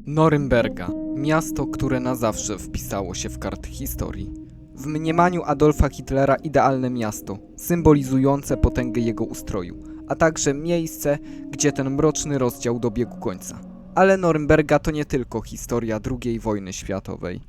Norymberga. Miasto, które na zawsze wpisało się w karty historii. W mniemaniu Adolfa Hitlera idealne miasto, symbolizujące potęgę jego ustroju, a także miejsce, gdzie ten mroczny rozdział dobiegł końca. Ale Norymberga to nie tylko historia II wojny światowej.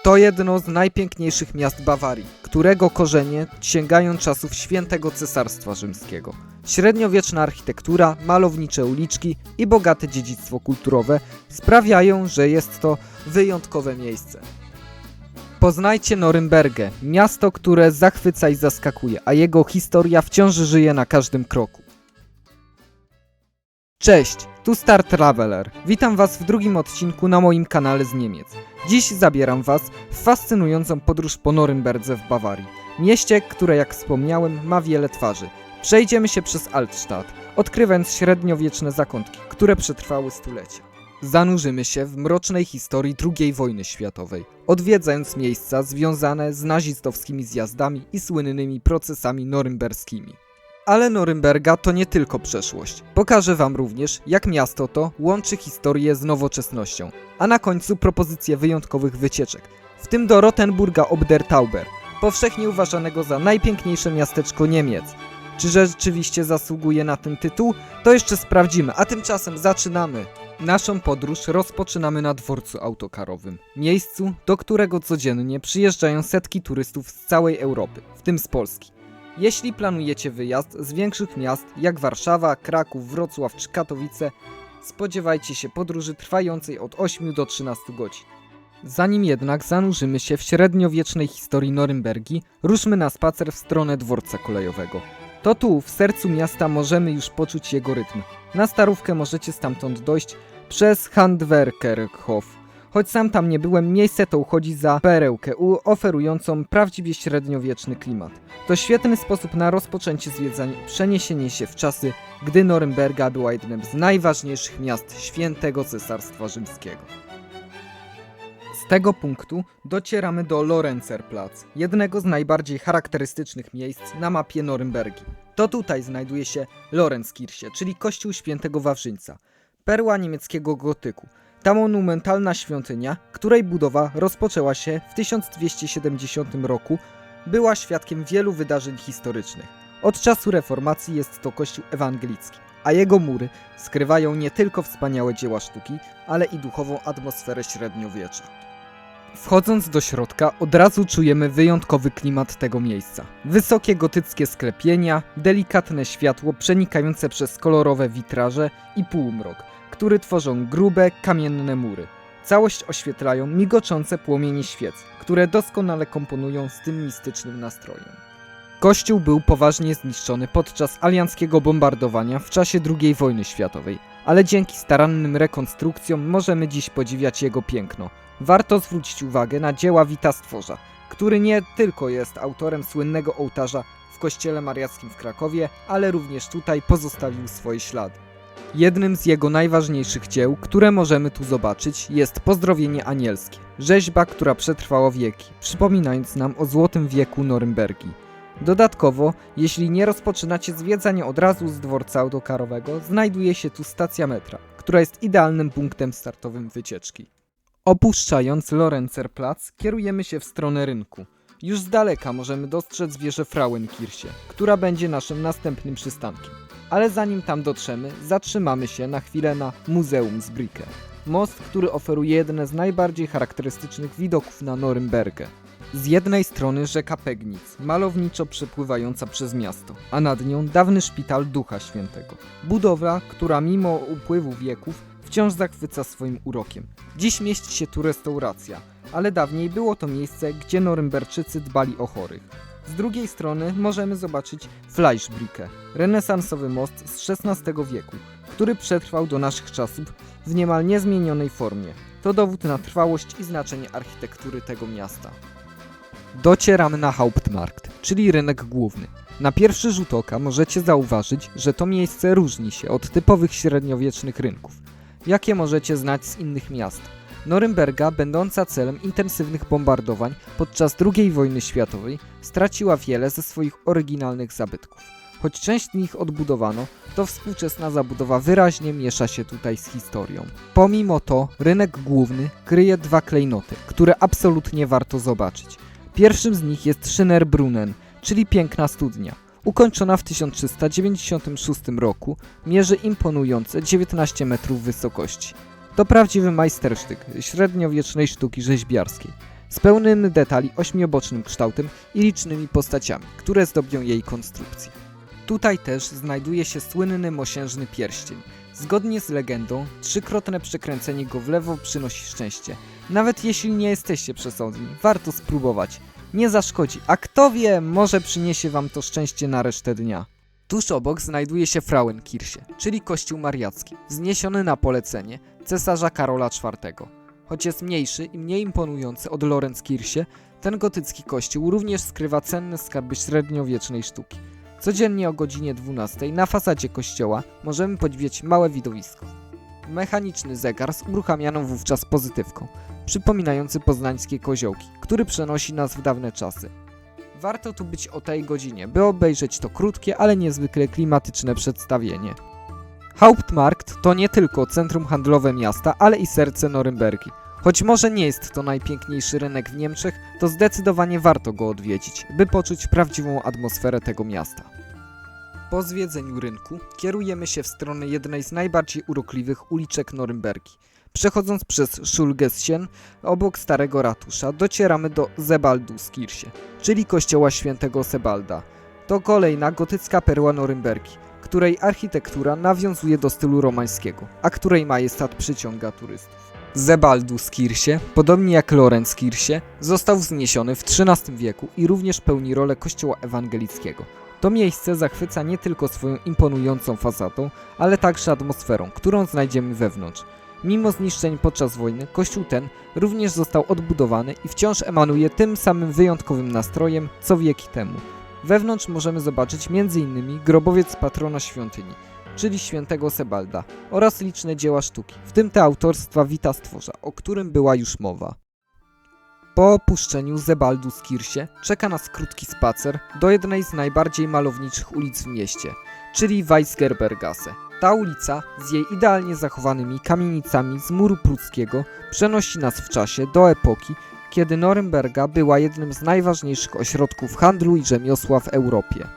To jedno z najpiękniejszych miast Bawarii, którego korzenie sięgają czasów Świętego Cesarstwa Rzymskiego. Średniowieczna architektura, malownicze uliczki i bogate dziedzictwo kulturowe sprawiają, że jest to wyjątkowe miejsce. Poznajcie Norymbergę, miasto, które zachwyca i zaskakuje, a jego historia wciąż żyje na każdym kroku. Cześć, tu Star Traveler. Witam Was w drugim odcinku na moim kanale z Niemiec. Dziś zabieram Was w fascynującą podróż po Norymberdze w Bawarii. Mieście, które jak wspomniałem ma wiele twarzy. Przejdziemy się przez Altstadt, odkrywając średniowieczne zakątki, które przetrwały stulecia. Zanurzymy się w mrocznej historii II wojny światowej, odwiedzając miejsca związane z nazistowskimi zjazdami i słynnymi procesami norymberskimi. Ale Norymberga to nie tylko przeszłość. Pokażę Wam również, jak miasto to łączy historię z nowoczesnością, a na końcu propozycje wyjątkowych wycieczek, w tym do Rottenburga ob der Tauber, powszechnie uważanego za najpiękniejsze miasteczko Niemiec. Czy rzeczywiście zasługuje na ten tytuł? To jeszcze sprawdzimy, a tymczasem zaczynamy! Naszą podróż rozpoczynamy na dworcu autokarowym, miejscu, do którego codziennie przyjeżdżają setki turystów z całej Europy, w tym z Polski. Jeśli planujecie wyjazd z większych miast jak Warszawa, Kraków, Wrocław czy Katowice, spodziewajcie się podróży trwającej od 8 do 13 godzin. Zanim jednak zanurzymy się w średniowiecznej historii Norymbergi, ruszmy na spacer w stronę dworca kolejowego. To tu, w sercu miasta, możemy już poczuć jego rytm. Na Starówkę możecie stamtąd dojść przez Handwerkerhof. Choć sam tam nie byłem, miejsce to uchodzi za perełkę oferującą prawdziwie średniowieczny klimat. To świetny sposób na rozpoczęcie zwiedzań, przeniesienie się w czasy, gdy Norymberga była jednym z najważniejszych miast Świętego Cesarstwa Rzymskiego. Z tego punktu docieramy do Lorenzerplatz, jednego z najbardziej charakterystycznych miejsc na mapie Norymbergi. To tutaj znajduje się Lorenzkirche, czyli kościół świętego Wawrzyńca, perła niemieckiego gotyku. Ta monumentalna świątynia, której budowa rozpoczęła się w 1270 roku, była świadkiem wielu wydarzeń historycznych. Od czasu reformacji jest to kościół ewangelicki, a jego mury skrywają nie tylko wspaniałe dzieła sztuki, ale i duchową atmosferę średniowiecza. Wchodząc do środka, od razu czujemy wyjątkowy klimat tego miejsca. Wysokie gotyckie sklepienia, delikatne światło przenikające przez kolorowe witraże i półmrok, który tworzą grube, kamienne mury. Całość oświetlają migoczące płomienie świec, które doskonale komponują z tym mistycznym nastrojem. Kościół był poważnie zniszczony podczas alianckiego bombardowania w czasie II wojny światowej, ale dzięki starannym rekonstrukcjom możemy dziś podziwiać jego piękno. Warto zwrócić uwagę na dzieła Wita Stworza, który nie tylko jest autorem słynnego ołtarza w kościele mariackim w Krakowie, ale również tutaj pozostawił swoje ślady. Jednym z jego najważniejszych dzieł, które możemy tu zobaczyć, jest Pozdrowienie Anielskie, rzeźba, która przetrwała wieki, przypominając nam o złotym wieku Norymbergi. Dodatkowo, jeśli nie rozpoczynacie zwiedzania od razu z dworca autokarowego, znajduje się tu stacja metra, która jest idealnym punktem startowym wycieczki. Opuszczając Lorenzerplatz, kierujemy się w stronę rynku. Już z daleka możemy dostrzec wieżę Frauenkirche, która będzie naszym następnym przystankiem. Ale zanim tam dotrzemy, zatrzymamy się na chwilę na Museumsbrücke. Most, który oferuje jeden z najbardziej charakterystycznych widoków na Norymbergę. Z jednej strony rzeka Pegnitz, malowniczo przepływająca przez miasto, a nad nią dawny szpital Ducha Świętego. Budowla, która mimo upływu wieków wciąż zachwyca swoim urokiem. Dziś mieści się tu restauracja, ale dawniej było to miejsce, gdzie Norymberczycy dbali o chorych. Z drugiej strony możemy zobaczyć Fleischbrücke, renesansowy most z XVI wieku, który przetrwał do naszych czasów w niemal niezmienionej formie. To dowód na trwałość i znaczenie architektury tego miasta. Docieramy na Hauptmarkt, czyli rynek główny. Na pierwszy rzut oka możecie zauważyć, że to miejsce różni się od typowych średniowiecznych rynków, jakie możecie znać z innych miast. Norymberga, będąca celem intensywnych bombardowań podczas II wojny światowej, straciła wiele ze swoich oryginalnych zabytków. Choć część z nich odbudowano, to współczesna zabudowa wyraźnie miesza się tutaj z historią. Pomimo to rynek główny kryje dwa klejnoty, które absolutnie warto zobaczyć. Pierwszym z nich jest Schönerbrunnen, czyli piękna studnia. Ukończona w 1396 roku, mierzy imponujące 19 metrów wysokości. To prawdziwy majstersztyk średniowiecznej sztuki rzeźbiarskiej, z pełnym detali ośmiobocznym kształtem i licznymi postaciami, które zdobią jej konstrukcję. Tutaj też znajduje się słynny mosiężny pierścień. Zgodnie z legendą, trzykrotne przekręcenie go w lewo przynosi szczęście. Nawet jeśli nie jesteście przesądni, warto spróbować. Nie zaszkodzi, a kto wie, może przyniesie wam to szczęście na resztę dnia. Tuż obok znajduje się Frauenkirche, czyli kościół mariacki, wzniesiony na polecenie cesarza Karola IV. Choć jest mniejszy i mniej imponujący od Lorenzkirche, ten gotycki kościół również skrywa cenne skarby średniowiecznej sztuki. Codziennie o godzinie 12 na fasadzie kościoła możemy podziwiać małe widowisko. Mechaniczny zegar z uruchamianą wówczas pozytywką, przypominający poznańskie koziołki, który przenosi nas w dawne czasy. Warto tu być o tej godzinie, by obejrzeć to krótkie, ale niezwykle klimatyczne przedstawienie. Hauptmarkt to nie tylko centrum handlowe miasta, ale i serce Norymbergi. Choć może nie jest to najpiękniejszy rynek w Niemczech, to zdecydowanie warto go odwiedzić, by poczuć prawdziwą atmosferę tego miasta. Po zwiedzeniu rynku kierujemy się w stronę jednej z najbardziej urokliwych uliczek Norymbergi. Przechodząc przez Schulgeschen, obok starego ratusza, docieramy do Sebalduskirche, czyli kościoła świętego Sebalda. To kolejna gotycka perła Norymbergi, której architektura nawiązuje do stylu romańskiego, a której majestat przyciąga turystów. Sebalduskirche, podobnie jak Lorenzkirche, został wzniesiony w XIII wieku i również pełni rolę kościoła ewangelickiego. To miejsce zachwyca nie tylko swoją imponującą fasadą, ale także atmosferą, którą znajdziemy wewnątrz. Mimo zniszczeń podczas wojny, kościół ten również został odbudowany i wciąż emanuje tym samym wyjątkowym nastrojem, co wieki temu. Wewnątrz możemy zobaczyć m.in. grobowiec patrona świątyni, czyli świętego Sebalda, oraz liczne dzieła sztuki, w tym te autorstwa Wita Stworza, o którym była już mowa. Po opuszczeniu Sebalduskirche czeka nas krótki spacer do jednej z najbardziej malowniczych ulic w mieście, czyli Weisgerbergasse. Ta ulica z jej idealnie zachowanymi kamienicami z muru pruckiego przenosi nas w czasie do epoki, kiedy Norymberga była jednym z najważniejszych ośrodków handlu i rzemiosła w Europie.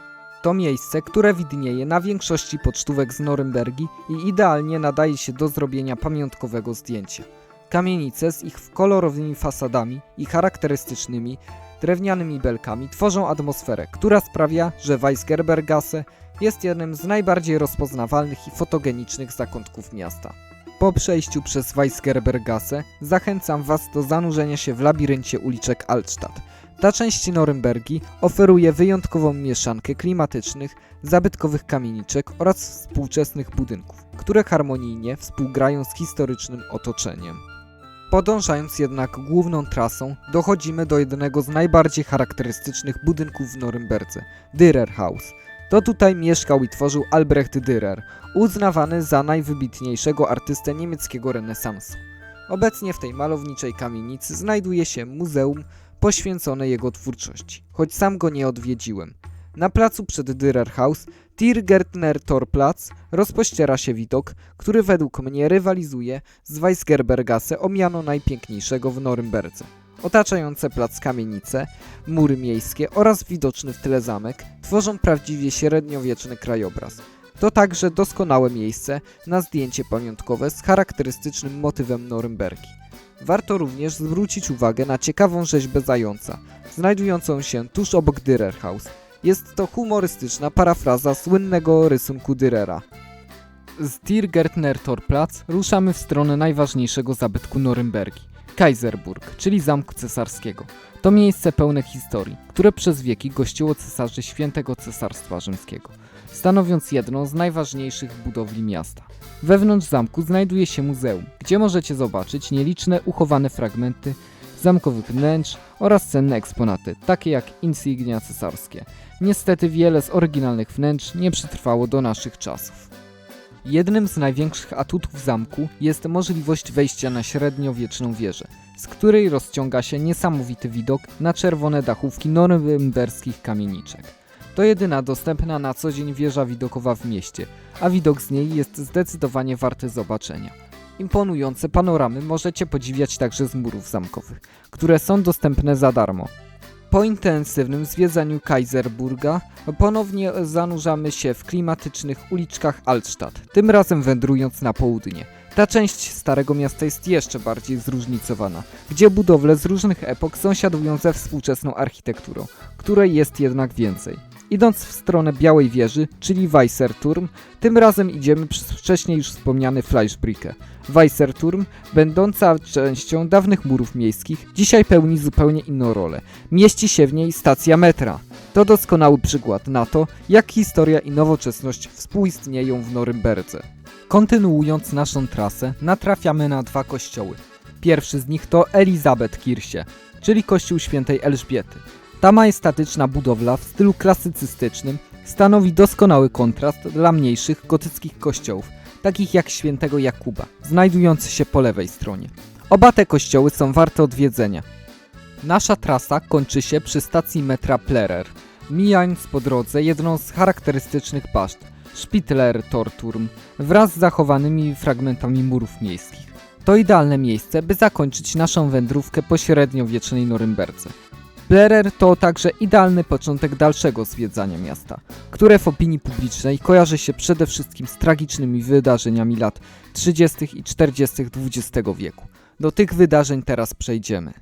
To miejsce, które widnieje na większości pocztówek z Norymbergi i idealnie nadaje się do zrobienia pamiątkowego zdjęcia. Kamienice z ich kolorowymi fasadami i charakterystycznymi drewnianymi belkami tworzą atmosferę, która sprawia, że Weisgerbergasse jest jednym z najbardziej rozpoznawalnych i fotogenicznych zakątków miasta. Po przejściu przez Weisgerbergasse zachęcam Was do zanurzenia się w labiryncie uliczek Altstadt. Ta część Norymbergi oferuje wyjątkową mieszankę klimatycznych, zabytkowych kamieniczek oraz współczesnych budynków, które harmonijnie współgrają z historycznym otoczeniem. Podążając jednak główną trasą, dochodzimy do jednego z najbardziej charakterystycznych budynków w Norymberdze – Dürerhaus. To tutaj mieszkał i tworzył Albrecht Dürer, uznawany za najwybitniejszego artystę niemieckiego renesansu. Obecnie w tej malowniczej kamienicy znajduje się muzeum poświęcone jego twórczości, choć sam go nie odwiedziłem. Na placu przed Dürerhaus, Tiergartner Torplatz, rozpościera się widok, który według mnie rywalizuje z Weisgerbergasse o miano najpiękniejszego w Norymberdze. Otaczające plac kamienice, mury miejskie oraz widoczny w tyle zamek tworzą prawdziwie średniowieczny krajobraz. To także doskonałe miejsce na zdjęcie pamiątkowe z charakterystycznym motywem Norymbergi. Warto również zwrócić uwagę na ciekawą rzeźbę zająca, znajdującą się tuż obok Dürerhaus. Jest to humorystyczna parafraza słynnego rysunku Dürera. Z Tiergartner Torplatz ruszamy w stronę najważniejszego zabytku Norymbergi – Kaiserburg, czyli Zamku Cesarskiego. To miejsce pełne historii, które przez wieki gościło cesarzy Świętego Cesarstwa Rzymskiego, stanowiąc jedną z najważniejszych budowli miasta. Wewnątrz zamku znajduje się muzeum, gdzie możecie zobaczyć nieliczne uchowane fragmenty zamkowych wnętrz oraz cenne eksponaty, takie jak insygnia cesarskie. Niestety wiele z oryginalnych wnętrz nie przetrwało do naszych czasów. Jednym z największych atutów zamku jest możliwość wejścia na średniowieczną wieżę, z której rozciąga się niesamowity widok na czerwone dachówki norymberskich kamieniczek. To jedyna dostępna na co dzień wieża widokowa w mieście, a widok z niej jest zdecydowanie warty zobaczenia. Imponujące panoramy możecie podziwiać także z murów zamkowych, które są dostępne za darmo. Po intensywnym zwiedzaniu Kaiserburga ponownie zanurzamy się w klimatycznych uliczkach Altstadt, tym razem wędrując na południe. Ta część Starego Miasta jest jeszcze bardziej zróżnicowana, gdzie budowle z różnych epok sąsiadują ze współczesną architekturą, której jest jednak więcej. Idąc w stronę Białej Wieży, czyli Weisserturm, tym razem idziemy przez wcześniej już wspomniany Fleischbrücke. Weisserturm, będąca częścią dawnych murów miejskich, dzisiaj pełni zupełnie inną rolę. Mieści się w niej stacja metra. To doskonały przykład na to, jak historia i nowoczesność współistnieją w Norymberdze. Kontynuując naszą trasę, natrafiamy na dwa kościoły. Pierwszy z nich to Elisabethkirche, czyli kościół świętej Elżbiety. Ta majestatyczna budowla w stylu klasycystycznym stanowi doskonały kontrast dla mniejszych gotyckich kościołów, takich jak świętego Jakuba, znajdujący się po lewej stronie. Oba te kościoły są warte odwiedzenia. Nasza trasa kończy się przy stacji metra Plerer, mijając po drodze jedną z charakterystycznych baszt, Spitteler Torturm, wraz z zachowanymi fragmentami murów miejskich. To idealne miejsce, by zakończyć naszą wędrówkę po średniowiecznej Norymberdze. Plerer to także idealny początek dalszego zwiedzania miasta, które w opinii publicznej kojarzy się przede wszystkim z tragicznymi wydarzeniami lat 30. i 40. XX wieku. Do tych wydarzeń teraz przejdziemy.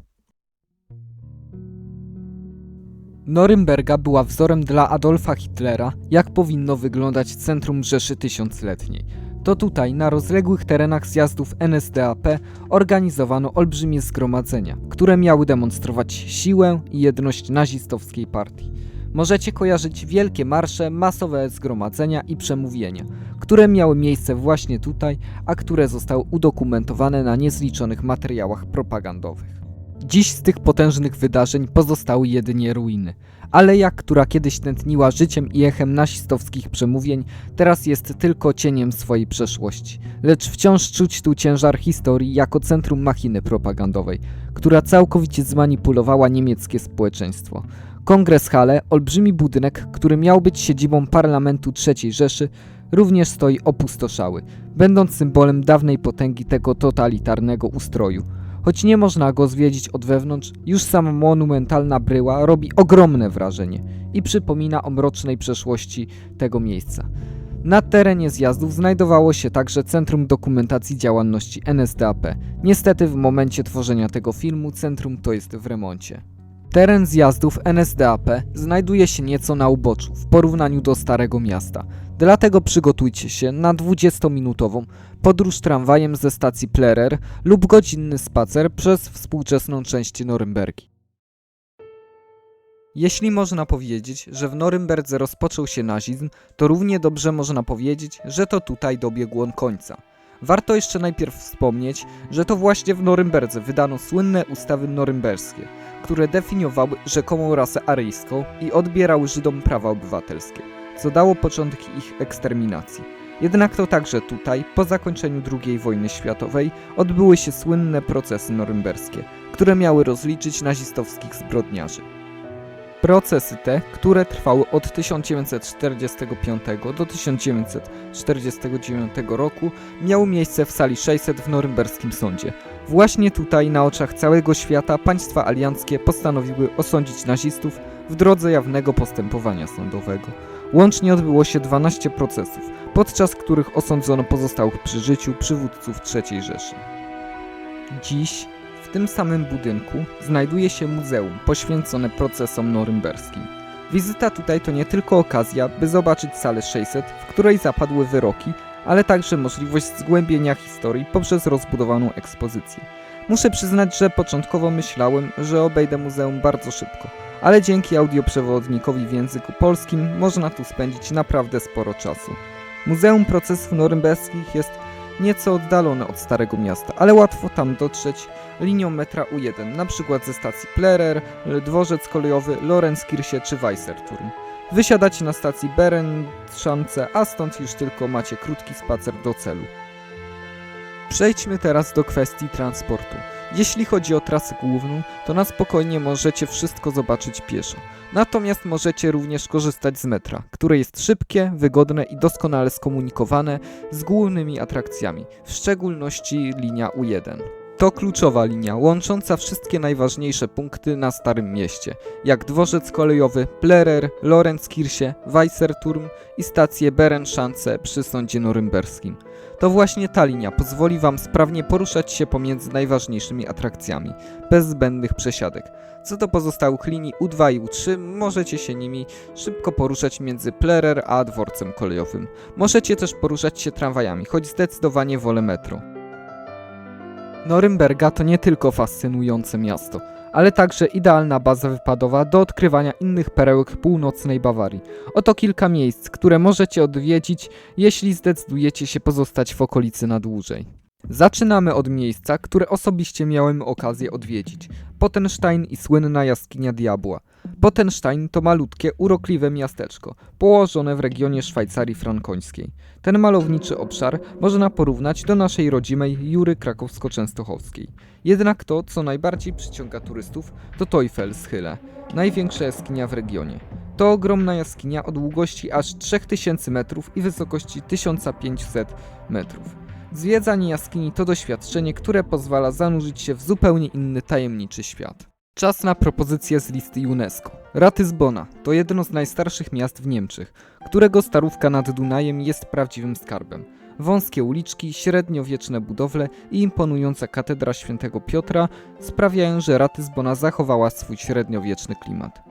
Norymberga była wzorem dla Adolfa Hitlera, jak powinno wyglądać centrum Rzeszy Tysiącletniej. To tutaj, na rozległych terenach zjazdów NSDAP, organizowano olbrzymie zgromadzenia, które miały demonstrować siłę i jedność nazistowskiej partii. Możecie kojarzyć wielkie marsze, masowe zgromadzenia i przemówienia, które miały miejsce właśnie tutaj, a które zostały udokumentowane na niezliczonych materiałach propagandowych. Dziś z tych potężnych wydarzeń pozostały jedynie ruiny. Aleja, która kiedyś tętniła życiem i echem nazistowskich przemówień, teraz jest tylko cieniem swojej przeszłości. Lecz wciąż czuć tu ciężar historii jako centrum machiny propagandowej, która całkowicie zmanipulowała niemieckie społeczeństwo. Kongresshalle, olbrzymi budynek, który miał być siedzibą parlamentu III Rzeszy, również stoi opustoszały, będąc symbolem dawnej potęgi tego totalitarnego ustroju. Choć nie można go zwiedzić od wewnątrz, już sama monumentalna bryła robi ogromne wrażenie i przypomina o mrocznej przeszłości tego miejsca. Na terenie zjazdów znajdowało się także Centrum Dokumentacji Działalności NSDAP. Niestety w momencie tworzenia tego filmu centrum to jest w remoncie. Teren zjazdów NSDAP znajduje się nieco na uboczu w porównaniu do Starego Miasta. Dlatego przygotujcie się na 20-minutową podróż tramwajem ze stacji Plerer lub godzinny spacer przez współczesną część Norymbergi. Jeśli można powiedzieć, że w Norymberdze rozpoczął się nazizm, to równie dobrze można powiedzieć, że to tutaj dobiegł on końca. Warto jeszcze najpierw wspomnieć, że to właśnie w Norymberdze wydano słynne ustawy norymberskie, które definiowały rzekomą rasę aryjską i odbierały Żydom prawa obywatelskie, co dało początek ich eksterminacji. Jednak to także tutaj, po zakończeniu II wojny światowej, odbyły się słynne procesy norymberskie, które miały rozliczyć nazistowskich zbrodniarzy. Procesy te, które trwały od 1945 do 1949 roku, miały miejsce w sali 600 w norymberskim sądzie. Właśnie tutaj, na oczach całego świata, państwa alianckie postanowiły osądzić nazistów w drodze jawnego postępowania sądowego. Łącznie odbyło się 12 procesów, podczas których osądzono pozostałych przy życiu przywódców III Rzeszy. Dziś w tym samym budynku znajduje się muzeum poświęcone procesom norymberskim. Wizyta tutaj to nie tylko okazja, by zobaczyć salę 600, w której zapadły wyroki, ale także możliwość zgłębienia historii poprzez rozbudowaną ekspozycję. Muszę przyznać, że początkowo myślałem, że obejdę muzeum bardzo szybko, ale dzięki audioprzewodnikowi w języku polskim można tu spędzić naprawdę sporo czasu. Muzeum Procesów Norymberskich jest nieco oddalone od Starego Miasta, ale łatwo tam dotrzeć linią metra U1, np. ze stacji Plerer, dworzec kolejowy Lorenzkirche czy Weisserturm. Wysiadacie na stacji Berenschanze, a stąd już tylko macie krótki spacer do celu. Przejdźmy teraz do kwestii transportu. Jeśli chodzi o trasę główną, to na spokojnie możecie wszystko zobaczyć pieszo. Natomiast możecie również korzystać z metra, które jest szybkie, wygodne i doskonale skomunikowane z głównymi atrakcjami, w szczególności linia U1. To kluczowa linia łącząca wszystkie najważniejsze punkty na Starym Mieście, jak dworzec kolejowy Plerer, Lorenzkirche, Weisserturm i stację Berenschanze przy sądzie norymberskim. To właśnie ta linia pozwoli Wam sprawnie poruszać się pomiędzy najważniejszymi atrakcjami, bez zbędnych przesiadek. Co do pozostałych linii U2 i U3, możecie się nimi szybko poruszać między Plerer a dworcem kolejowym. Możecie też poruszać się tramwajami, choć zdecydowanie wolę metro. Norymberga to nie tylko fascynujące miasto, ale także idealna baza wypadowa do odkrywania innych perełek północnej Bawarii. Oto kilka miejsc, które możecie odwiedzić, jeśli zdecydujecie się pozostać w okolicy na dłużej. Zaczynamy od miejsca, które osobiście miałem okazję odwiedzić. Pottenstein i słynna jaskinia diabła. Pottenstein to malutkie, urokliwe miasteczko, położone w regionie Szwajcarii frankońskiej. Ten malowniczy obszar można porównać do naszej rodzimej Jury krakowsko-częstochowskiej. Jednak to, co najbardziej przyciąga turystów, to Teufelshytte, największa jaskinia w regionie. To ogromna jaskinia o długości aż 3000 metrów i wysokości 1500 metrów. Zwiedzanie jaskini to doświadczenie, które pozwala zanurzyć się w zupełnie inny, tajemniczy świat. Czas na propozycję z listy UNESCO. Ratisbona to jedno z najstarszych miast w Niemczech, którego starówka nad Dunajem jest prawdziwym skarbem. Wąskie uliczki, średniowieczne budowle i imponująca katedra świętego Piotra sprawiają, że Ratisbona zachowała swój średniowieczny klimat.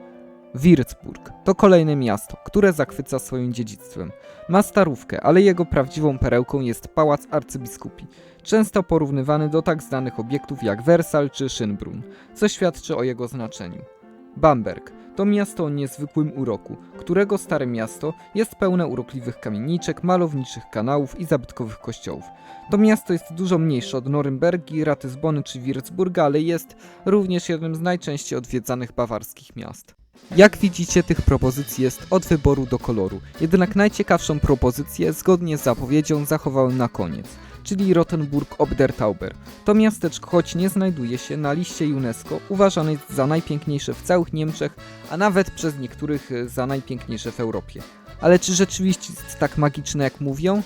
Würzburg to kolejne miasto, które zachwyca swoim dziedzictwem. Ma starówkę, ale jego prawdziwą perełką jest pałac arcybiskupi, często porównywany do tak znanych obiektów jak Wersal czy Schönbrunn, co świadczy o jego znaczeniu. Bamberg to miasto o niezwykłym uroku, którego stare miasto jest pełne urokliwych kamieniczek, malowniczych kanałów i zabytkowych kościołów. To miasto jest dużo mniejsze od Norymbergi, Ratisbony czy Würzburga, ale jest również jednym z najczęściej odwiedzanych bawarskich miast. Jak widzicie, tych propozycji jest od wyboru do koloru, jednak najciekawszą propozycję zgodnie z zapowiedzią zachowałem na koniec, czyli Rottenburg ob der Tauber. To miasteczko, choć nie znajduje się na liście UNESCO, uważane jest za najpiękniejsze w całych Niemczech, a nawet przez niektórych za najpiękniejsze w Europie. Ale czy rzeczywiście jest tak magiczne, jak mówią?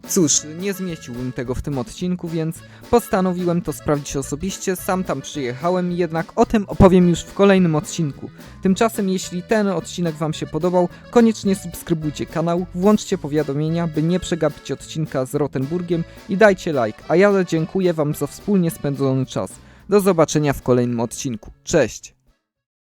Cóż, nie zmieściłbym tego w tym odcinku, więc postanowiłem to sprawdzić osobiście, sam tam przyjechałem, jednak o tym opowiem już w kolejnym odcinku. Tymczasem, jeśli ten odcinek Wam się podobał, koniecznie subskrybujcie kanał, włączcie powiadomienia, by nie przegapić odcinka z Rottenburgiem i dajcie like, a ja dziękuję Wam za wspólnie spędzony czas. Do zobaczenia w kolejnym odcinku. Cześć!